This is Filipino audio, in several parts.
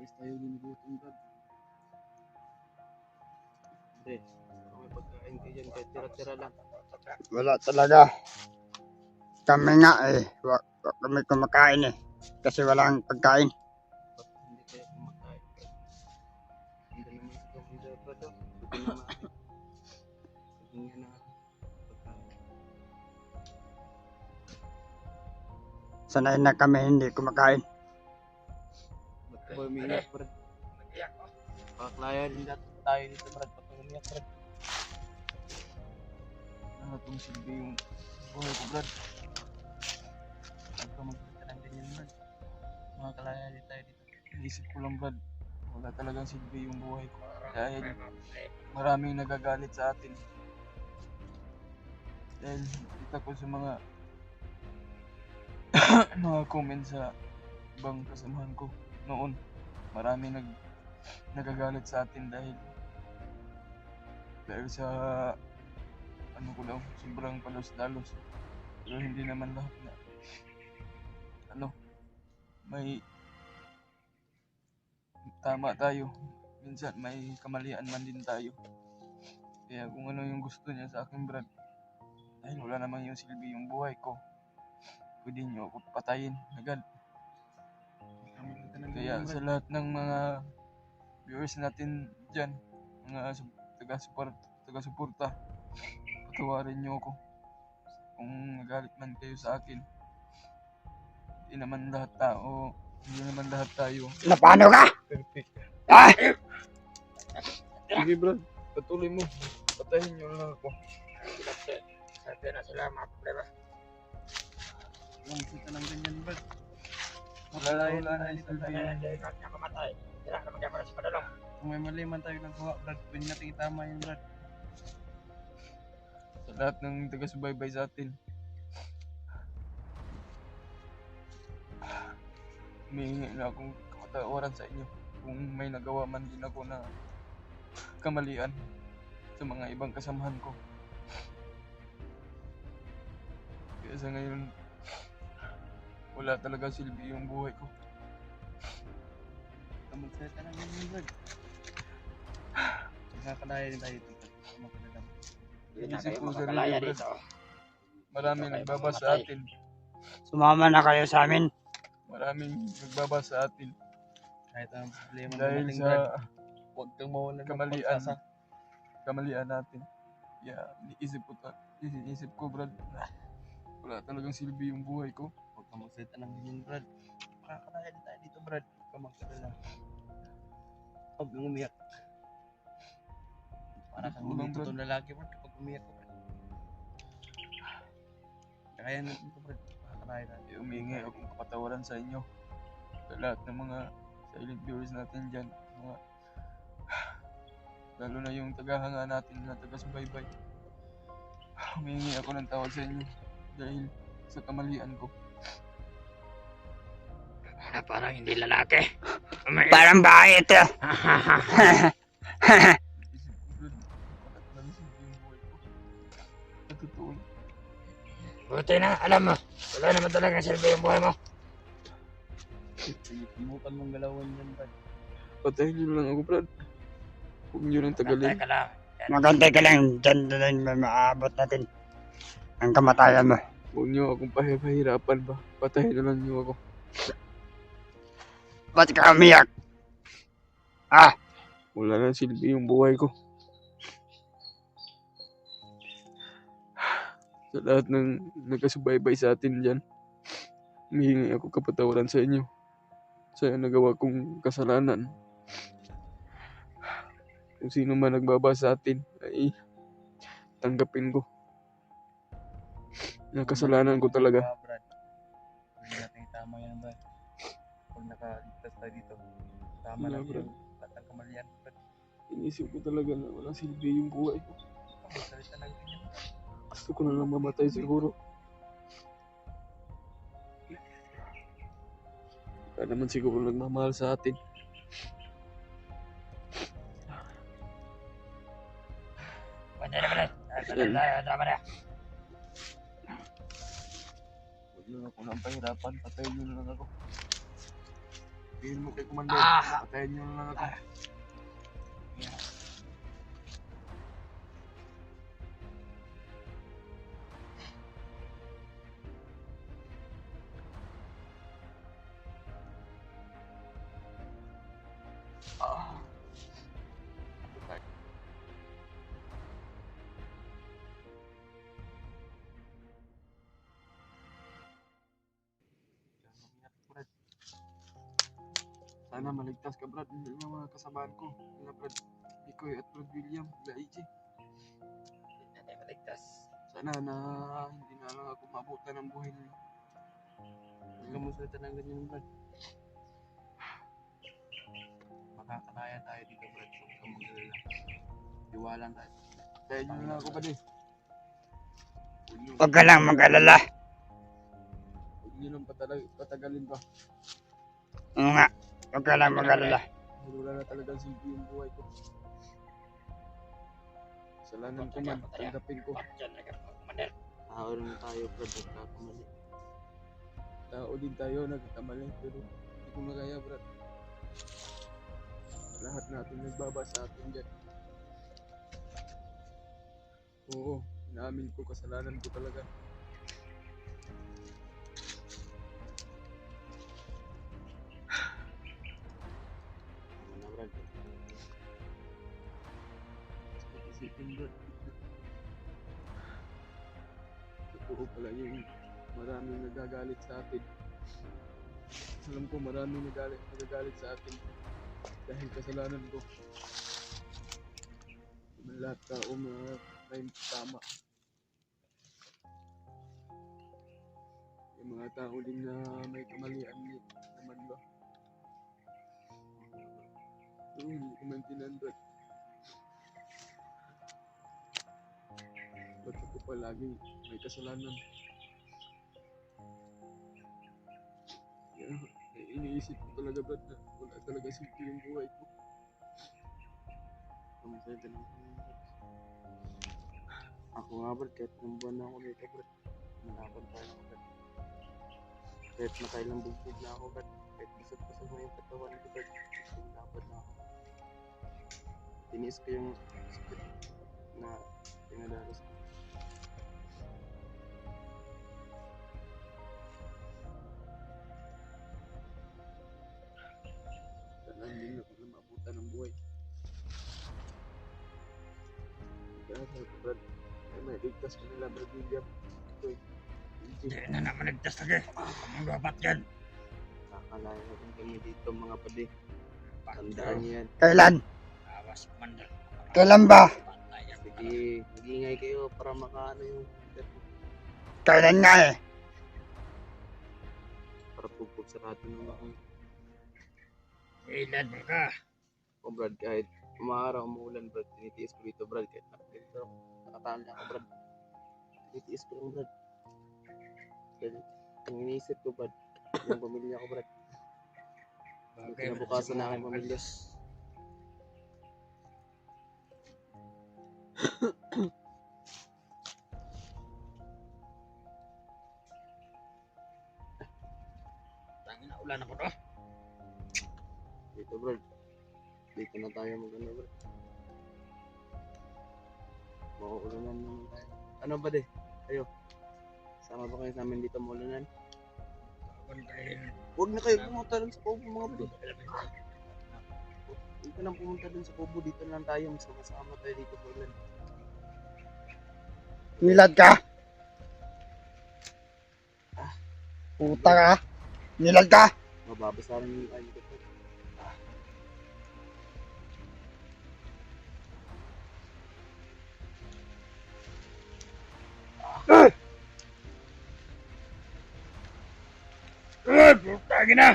Pares tayo ginugutom, Brad. Hindi. May pagkain kayo dyan kahit tira-tira lang. Wala talaga. Kami nga wag kami kumakain kasi walang pagkain. Ba't hindi kayo kumakain, Brad? Hindi naman sa kabila, Brad. Buti naman. Tingnan na pagkain. Sanay na kami hindi kumakain. Ba't ka ba umiiyak, Brad? Pakaklaya din tayo dito, Brad. Ba't ka umiiyak, Brad? Itong silbi yung buhay ko, Brad. Huwag ka magkita ng ganyan, Brad. Mga kalaya din tayo dito. Naisip ko lang, Brad. Wala talagang silbi yung buhay ko. Dahil maraming nagagalit sa atin. Dahil kita ko sa mga mga comment sa ibang kasamahan ko noon. Maraming nagagalit sa atin dahil sa ano ko daw, sobrang palos-dalos. Pero hindi naman lahat na may tama tayo. Minsan may kamalian man din tayo. Kaya kung ano yung gusto niya sa akin, Brad, dahil wala namang yung silbi yung buhay ko, pwede niyo ako patayin agad. Kaya sa lahat ng mga viewers natin dyan, mga taga-suporta, patawarin niyo ako kung nagalit man kayo sa akin. Hindi naman lahat tayo Na paano ka? perfect. Ah! Sige, Brad, patuloy mo. Patayin niyo lang ako. Sabi na sila mga problema. Kung kita ng ganyan, Brad. Wala na yung silbi. Kung may mali man tayo nagawa, Brad, pwede natin itama yun, Brad. Sa lahat ng taga-subaybay sa atin, humihingi na akong kapatawaran sa inyo kung may nagawa man din ako na kamalian sa mga ibang kasamahan ko. Kaya sa ngayon, wala talaga silbi yung buhay ko. Magsalita ng ganyan, Brad. Nakakalaya din tayo dito. Inisip ko sa rin, Brad. Maraming nagbabasa sa atin. Sumama na kayo sa amin. Maraming nagbabasa sa atin. Kahit ang problema Dahil natin, sa Brad, huwag kang mawalan ng kamalian natin. Yeah, inisip ko, Brad, wala talagang silbi yung buhay ko. Huwag kang magsalita ng ganyan, Brad. Makakalaya din tayo dito, Brad. Huwag kang magsalita. Huwag kang umiyak. Para kang totoong lalaki, Brad, kapag umiyak ko, Brad. Kaya natin ito, Brad. Makakalaya natin. Humingi akong kapatawaran sa inyo. Sa lahat ng mga silent viewers natin dyan. Lalo na yung tagahanga natin na taga-subaybay. Humingi ako ng tawad sa inyo dahil sa kamalian ko. Parang hindi lalaki. Parang bahay ito. Buti na, alam mo. Wala naman talaga silbi yung buhay mo. Sinubukan mong galawan yan, Brad. Patayin nyo lang ako, Brad. Huwag nyo lang tagalin. Magantay ka lang. Diyan may maabot natin ang kamatayan mo. Huwag nyo akong pahirapan ba. Patayin na lang nyo ako. Ba't ka umiyak? Ah! Wala nang silbi yung buhay ko. Sa lahat ng nagkasubaybay sa atin dyan, humihingi ako kapatawaran sa inyo sa nagawa kong kasalanan. Kung sino man nagbabasa sa atin ay tanggapin ko. Nakasalanan ko talaga. Hindi natin itama yan, Brad. Kung nakaligtas tayo dito, tama na yun. Batang kamalian, Brad. Inisip ko talaga na walang silbi yung buhay ko. Magsalita na ganyan. Gusto ko na lang mamatay siguro. Wala naman siguro nagmamahal sa atin. Pwede na pala. Tama na. Huwag nyo ako nang pahirapan. Patayin nyo na lang ako. Sabihin mo kay Commander, patayin niyo na lang ako. Ah. Sana maligtas ka, Brad. Hindi yung mga kasabahan ko. Sila, Brad Ikoy at Brad William. Sila, AJ. Hindi natin maligtas. Sana na hindi na lang ako mabutan ng buhay nila. Huwag ka musultan ng ganyan, Brad. Makakanaya tayo dito, Brad. Huwag ka mag-alala. Tiwalan tayo. Tayo nyo na lang ako, Brad. Huwag ka lang mag-alala. Huwag nyo lang patagalin pa. Oo nga. Huwag ka lang mag-alala. Wala na talagang silbi yung buhay ko. Kasalanan ko man, tanggapin ko. Tao rin tayo, Brad, nagkakamali. Tao din tayo, nagkakamali. Pero hindi ko na kaya, Brad. Lahat natin nagbaba sa atin dyan. Oo, inaamin ko, kasalanan ko talaga. Tama na, Brad. Isipin, Brad. Totoo pala yung maraming nagagalit sa atin. Alam ko maraming nagagalit sa atin dahil kasalanan ko. Lahat tao may tama. Yung mga tao din na may kamalian naman ba? Pero hindi ko maintindihan, Brad. Ba't ako palagi may kasalanan? Kaya iniisip ko talaga, Brad, na wala talaga simple yung buhay ko. Kamusta ka naman, Brad? Ako nga, Brad, kahit ng buwan na ako dito, Brad. Malaban tayo ako, Brad. Kahit makailang bugbog na ako, Brad. Kahit basag-basag na yung katawan ko, Brad. Laban na ako. Tiniis ko yung sakit na pinadalas ko. Sana hindi na ako na maabutan ng buhay. Kaya sabi ko, Brad, ay may ligtas ko nila, Brad William. Ito'y Hindi na naman maligtas lagi. Ang dapat yan. kakalaya natin kami dito, mga padi. Tandaan niyo yan. Kailan? Kailan ba? Sige, mag-ingay kayo para makaano yung Kailan nga eh. para pupog sa rato ng mga Kailan ka? o, Brad, kahit umaaraw, umuulan, Brad, tinitiis ko dito, Brad, kahit nakataan niya ako, Brad, tinitiis ko lang, Brad. Dahil ang iniisip ko, Brad, yung pamilya ko, Brad, yung kinabukasan na aking pamilya. Tangin na ulan ako to. Dito, Brad, dito na tayo mag-ano, Brad. Mauulanan naman tayo. Ano ba, de? Kayo, sama ba kayo sa amin dito maulanan? Huwag na kayo pumunta dun sa kubo, mga bro. Huwag ka nang pumunta dun sa kubo. Dito na lang tayo. Mas makasama tayo dito sa ulan. Nilad ka? Puta ka? Nilad ka? Mababasa rin yung kayo dito. Puta na!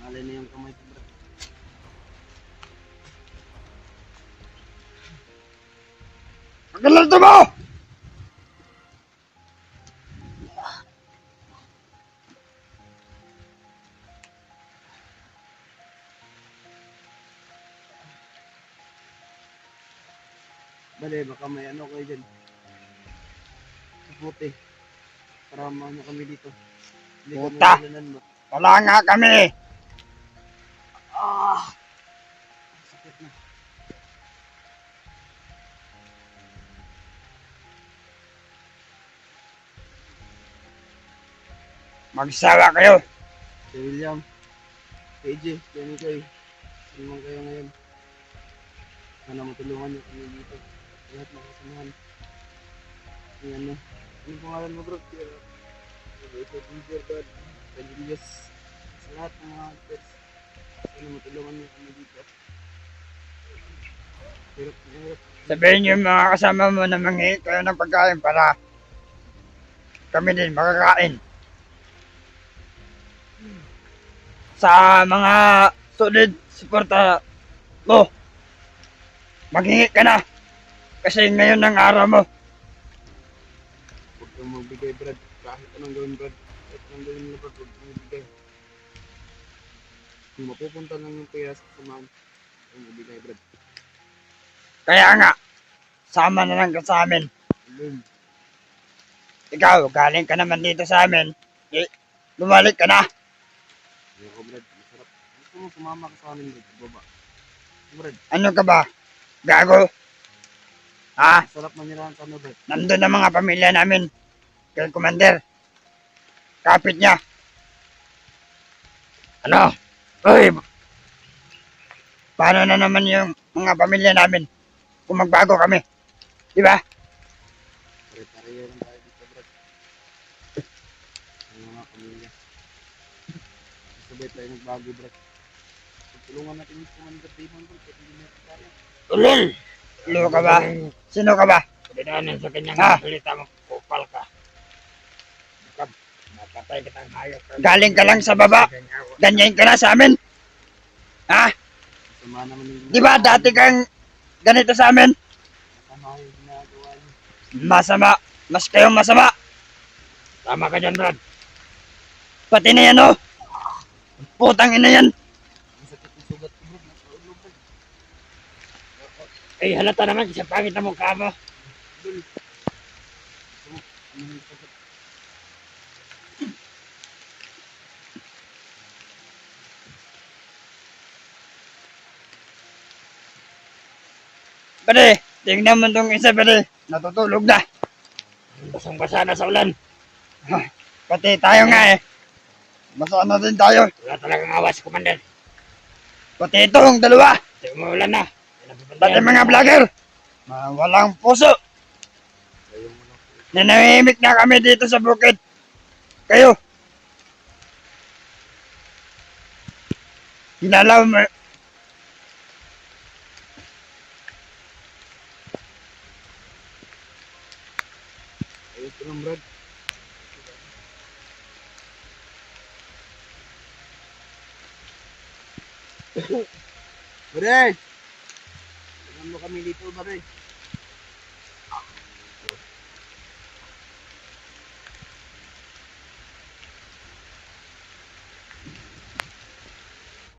Malay na yung kamay ko, bro. Pagkalalto mo! Bale, baka may ano kayo dyan. Kaputi. Para maano kami dito. Hindi kami Puta! ulanan mo. Wala nga kami. Ah! Sakit na. Magsawa kayo. Si William, KJ, Jenny Koy, sino kayo ngayon? Sana matulungan niyo kami dito. Lahat ng kasamahan. Yung ano, anong pangalan mo bro? Ito, Ginger, God, Julius, sa lahat ng mga actors. Sana matulungan niyo kami dito. Hirap na hirap. Sabihin niyo yung mga kasama mo na manghihingi kayo ng pagkain para kami din makakain. Sa mga solid suporta mo, maghingi ka na. Kasi ngayon ang araw mo. Huwag kang magbigay, Brad. Kahit anong gawin, Brad. Kahit anong gawin nila, Brad, huwag kang magbigay. Kung mapupunta lang yung pera sa kasamahan, huwag kang magbigay, Brad. Kaya nga, sama na lang ka sa amin. Alin. Ikaw, galing ka naman dito sa amin. Lumalik ka na. Ayoko, Brad. Masarap. Gusto mo sumama ka sa amin, Brad. Baba. Brad, Ano ka ba? Gago? Ha? masarap manirahan sa ano, Brad. Nandun ang mga pamilya namin. Kay Commander. Kapit niya. Ano? Uy! Paano na naman yung mga pamilya namin kung magbago kami? Di ba? Pare-pareho lang tayo dito, Brad. Ang mga pamilya. Sabay tayo nagbago, Brad. Tulungan natin yung Commander Damon, Brad. Kasi hindi natin kaya. Ulol! Ulo ka ba? Sino ka ba? Pagdaanan sa kanyang Ha? salita mo, kupal ka. Napatay kitang hayop. Galing ka lang sa baba. Ganyan ka na sa amin. Ha? Sama naman yung Di ba dati kang ganito sa amin? Masama yung ginagawa niyo. Masama. Mas kayong masama. Tama ka dyan, Brad. Pati na yan oh. Putang ina yan. Ang sakit ng sugat ko, Brad. Nasa ulo, Brad. Eh, halata naman sa pangit na mukha mo. Dul. Ano yung sakit? Pare, tingnan mo tong isa pare. Natutulog na. Basang-basa na sa ulan. Pati tayo nga eh. Basa na din tayo. Wala talagang awas, Commander. Pati itong dalawa. Kasi umuulan na. Pati mga vlogger. Walang puso. Ayaw mo na. Nanahimik na kami dito sa bukid. Kayo. Hinalaw mo. Ayaw ko lang, Brad. Brad! Tingnan mo kami dito, Brad.